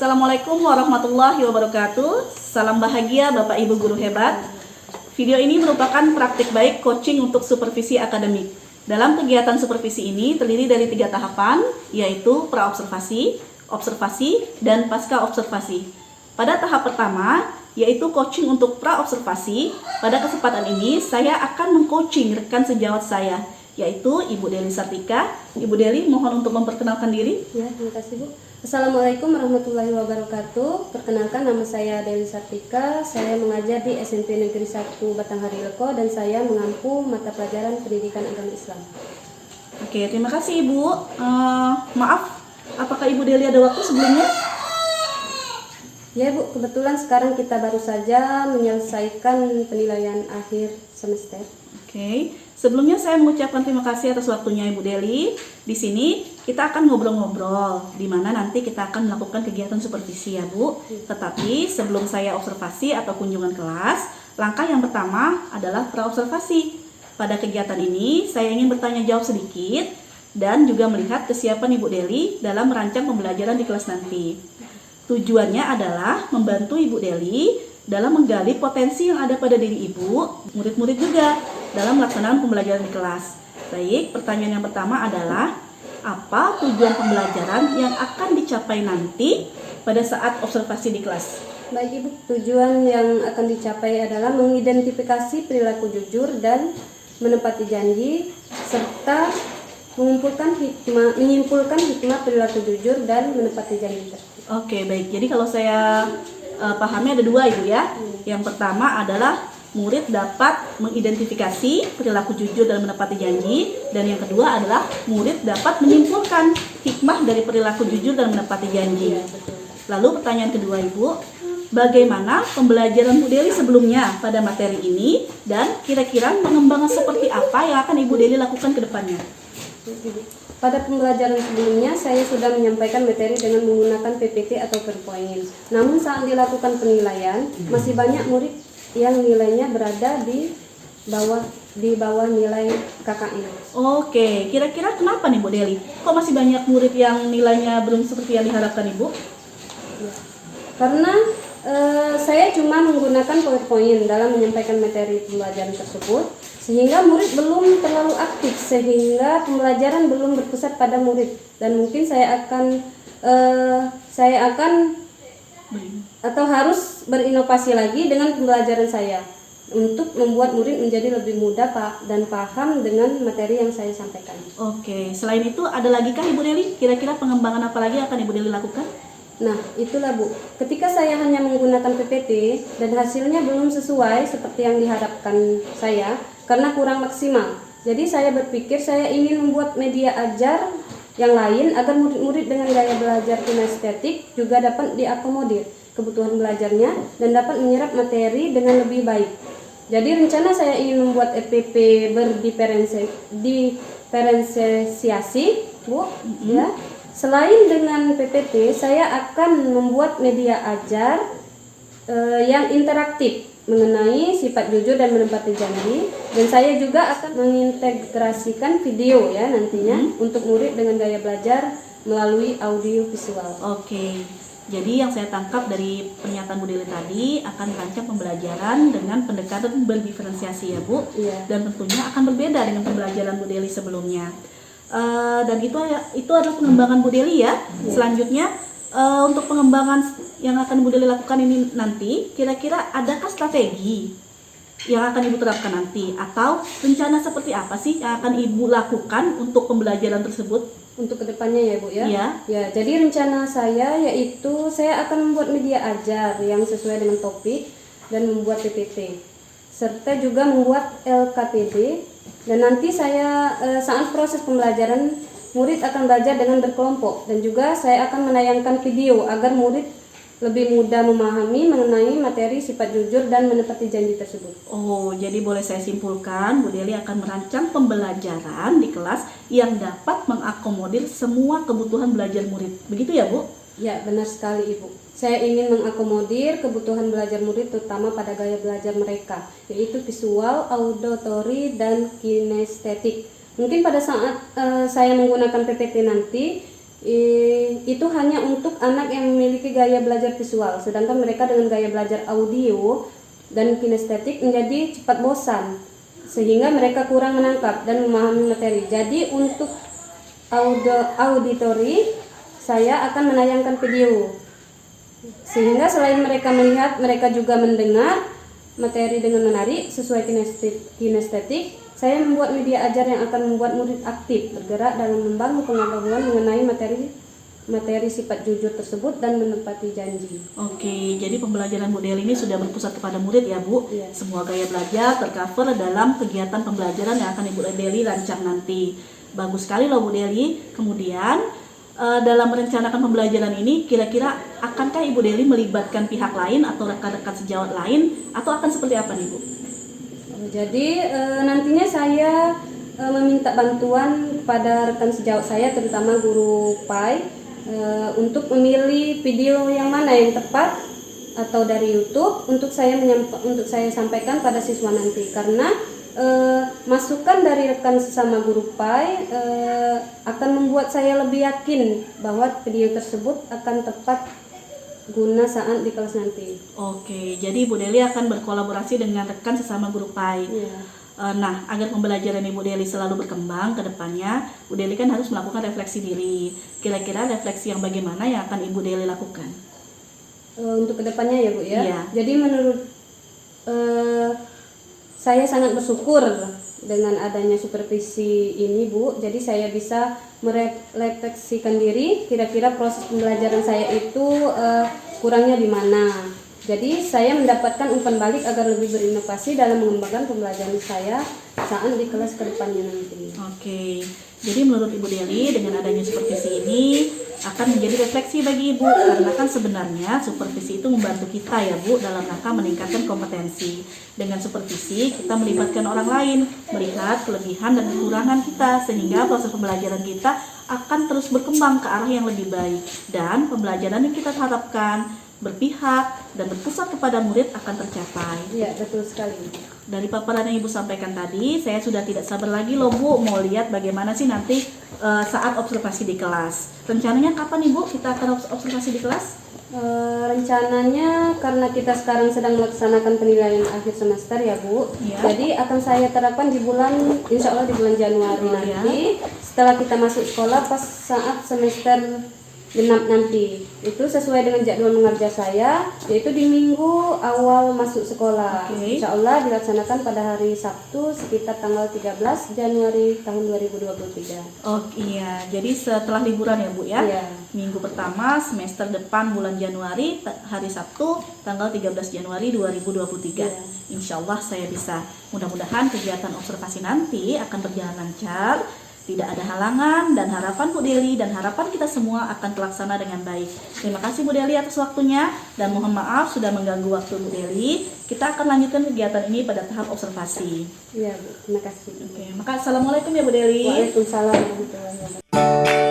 Assalamualaikum warahmatullahi wabarakatuh. Salam bahagia Bapak Ibu guru hebat. Video ini merupakan praktik baik coaching untuk supervisi akademik. Dalam kegiatan supervisi ini terdiri dari 3 tahapan, yaitu pra-observasi, observasi, dan pasca observasi. Pada tahap pertama, yaitu coaching untuk pra-observasi, pada kesempatan ini saya akan mengcoaching rekan sejawat saya, yaitu Ibu Deli Sartika. Ibu Deli, mohon untuk memperkenalkan diri. Ya, terima kasih Bu. Assalamualaikum warahmatullahi wabarakatuh. Perkenalkan, nama saya Deli Sartika. Saya mengajar di SMP Negeri 1 Batanghari Leko dan saya mengampu mata pelajaran Pendidikan Agama Islam. Oke, terima kasih Ibu. Maaf, apakah Ibu Deli ada waktu sebelumnya? Ya Bu, kebetulan sekarang kita baru saja menyelesaikan penilaian akhir semester. Oke, sebelumnya saya mengucapkan terima kasih atas waktunya Ibu Deli. Di sini kita akan ngobrol-ngobrol, di mana nanti kita akan melakukan kegiatan supervisi ya Bu. Tetapi sebelum saya observasi atau kunjungan kelas, langkah yang pertama adalah pra-observasi. Pada kegiatan ini saya ingin bertanya jawab sedikit dan juga melihat kesiapan Ibu Deli dalam merancang pembelajaran di kelas nanti. Tujuannya adalah membantu Ibu Deli dalam menggali potensi yang ada pada diri Ibu, murid-murid juga, dalam pelaksanaan pembelajaran di kelas. Baik, pertanyaan yang pertama adalah, apa tujuan pembelajaran yang akan dicapai nanti pada saat observasi di kelas? Baik Ibu, tujuan yang akan dicapai adalah mengidentifikasi perilaku jujur dan menepati janji, serta menyimpulkan hikmah perilaku jujur dan menepati janji tersebut. Oke, baik. Jadi kalau saya pahami ada 2 Ibu ya. Yang pertama adalah murid dapat mengidentifikasi perilaku jujur dan menepati janji, dan yang kedua adalah murid dapat menyimpulkan hikmah dari perilaku jujur dan menepati janji. Lalu pertanyaan kedua Ibu, bagaimana pembelajaran Bu Deli sebelumnya pada materi ini dan kira-kira pengembangan seperti apa yang akan Ibu Deli lakukan ke depannya? Pada pembelajaran sebelumnya, saya sudah menyampaikan materi dengan menggunakan PPT atau PowerPoint. Namun saat dilakukan penilaian, masih banyak murid yang nilainya berada di bawah nilai KKM. Oke, kira-kira kenapa nih Bu Deli? Kok masih banyak murid yang nilainya belum seperti yang diharapkan Ibu? Ya. Karena saya cuma menggunakan PowerPoint dalam menyampaikan materi pembelajaran tersebut, sehingga murid belum terlalu aktif, sehingga pembelajaran belum berpusat pada murid, dan mungkin saya akan atau harus berinovasi lagi dengan pembelajaran saya untuk membuat murid menjadi lebih mudah dan paham dengan materi yang saya sampaikan. Oke, selain itu ada lagi kah Ibu Deli? Kira-kira pengembangan apa lagi yang akan Ibu Deli lakukan? Nah, itulah Bu. Ketika saya hanya menggunakan PPT dan hasilnya belum sesuai seperti yang diharapkan saya karena kurang maksimal. Jadi saya berpikir saya ingin membuat media ajar yang lain agar murid-murid dengan gaya belajar kinestetik juga dapat diakomodir kebutuhan belajarnya dan dapat menyerap materi dengan lebih baik. Jadi rencana saya ingin membuat RPP berdiferensiasi, Bu, ya. Selain dengan PPT, saya akan membuat media ajar yang interaktif mengenai sifat jujur dan menepati janji, dan saya juga akan mengintegrasikan video ya nantinya untuk murid dengan gaya belajar melalui audio visual. Oke, jadi yang saya tangkap dari pernyataan Bu Deli tadi akan merancang pembelajaran dengan pendekatan berdiferensiasi ya Bu, dan tentunya akan berbeda dengan pembelajaran Bu Deli sebelumnya. Dan itu adalah pengembangan Bu Deli ya. Selanjutnya untuk pengembangan yang akan Bu Deli lakukan ini nanti, kira-kira adakah strategi yang akan Ibu terapkan nanti, atau rencana seperti apa sih yang akan Ibu lakukan untuk pembelajaran tersebut untuk kedepannya ya Bu ya? Ya. Ya, jadi rencana saya yaitu saya akan membuat media ajar yang sesuai dengan topik dan membuat PPT, serta juga membuat LKPD. Dan nanti saya saat proses pembelajaran, murid akan belajar dengan berkelompok, dan juga saya akan menayangkan video agar murid lebih mudah memahami mengenai materi sifat jujur dan menepati janji tersebut. Oh, jadi boleh saya simpulkan Bu Deli akan merancang pembelajaran di kelas yang dapat mengakomodir semua kebutuhan belajar murid. Begitu ya Bu? Ya, benar sekali Ibu. Saya ingin mengakomodir kebutuhan belajar murid terutama pada gaya belajar mereka, yaitu visual, auditory, dan kinestetik. Mungkin pada saat saya menggunakan PPT nanti, itu hanya untuk anak yang memiliki gaya belajar visual, sedangkan mereka dengan gaya belajar audio dan kinestetik menjadi cepat bosan sehingga mereka kurang menangkap dan memahami materi. Jadi untuk auditori saya akan menayangkan video sehingga selain mereka melihat, mereka juga mendengar materi dengan menarik sesuai kinestetik. Saya membuat media ajar yang akan membuat murid aktif bergerak dalam membangun pengetahuan mengenai materi sifat jujur tersebut dan menepati janji. Oke, jadi pembelajaran Bu Deli ini sudah berpusat kepada murid ya Bu. Iya. Semua gaya belajar tercover dalam kegiatan pembelajaran yang akan Ibu Deli rancang nanti. Bagus sekali loh Bu Deli. Kemudian dalam merencanakan pembelajaran ini, kira-kira akankah Ibu Deli melibatkan pihak lain atau rekan-rekan sejawat lain, atau akan seperti apa nih Bu? Jadi nantinya saya meminta bantuan kepada rekan sejawat saya, terutama guru PAI, untuk memilih video yang mana yang tepat atau dari YouTube untuk saya sampaikan pada siswa nanti, karena masukan dari rekan sesama guru PAI akan membuat saya lebih yakin bahwa video tersebut akan tepat guna saat di kelas nanti. Oke, jadi Ibu Deli akan berkolaborasi dengan rekan sesama guru PAI. Iya. Nah, agar pembelajaran Ibu Deli selalu berkembang ke depannya, Bu Deli kan harus melakukan refleksi diri. Kira-kira refleksi yang bagaimana yang akan Ibu Deli lakukan? Untuk kedepannya ya Bu ya. Iya. Jadi menurut saya sangat bersyukur dengan adanya supervisi ini Bu. Jadi saya bisa merefleksikan diri, kira-kira proses pembelajaran saya itu kurangnya di mana. Jadi saya mendapatkan umpan balik agar lebih berinovasi dalam mengembangkan pembelajaran saya saat di kelas kedepannya nanti. Oke, jadi menurut Ibu Deli dengan adanya supervisi ini akan menjadi refleksi bagi Ibu, karena kan sebenarnya supervisi itu membantu kita ya Bu dalam rangka meningkatkan kompetensi. Dengan supervisi kita melibatkan orang lain, melihat kelebihan dan kekurangan kita, sehingga proses pembelajaran kita akan terus berkembang ke arah yang lebih baik, dan pembelajaran yang kita harapkan berpihak dan berpusat kepada murid akan tercapai. Iya, betul sekali. Dari paparan yang Ibu sampaikan tadi, saya sudah tidak sabar lagi loh Bu, mau lihat bagaimana sih nanti saat observasi di kelas. Rencananya kapan Ibu kita akan observasi di kelas? Rencananya karena kita sekarang sedang melaksanakan penilaian akhir semester ya Bu. Iya. Jadi akan saya terapkan di insya Allah di bulan Januari nanti. Setelah kita masuk sekolah pas saat semester genap nanti. Itu sesuai dengan jadwal mengajar saya, yaitu di minggu awal masuk sekolah. Oke. Insya Allah dilaksanakan pada hari Sabtu sekitar tanggal 13 Januari tahun 2023. Oh iya, jadi setelah liburan ya Bu ya? Iya. Minggu pertama semester depan bulan Januari, hari Sabtu tanggal 13 Januari 2023. Iya. Insya Allah saya bisa. Mudah-mudahan kegiatan observasi nanti akan berjalan lancar, tidak ada halangan, dan harapan Bu Deli dan harapan kita semua akan terlaksana dengan baik. Terima kasih Bu Deli atas waktunya, dan mohon maaf sudah mengganggu waktu Bu Deli. Kita akan lanjutkan kegiatan ini pada tahap observasi. Iya Bu, terima kasih. Oke, maka assalamualaikum ya Bu Deli. Waalaikumsalam warahmatullahi wabarakatuh.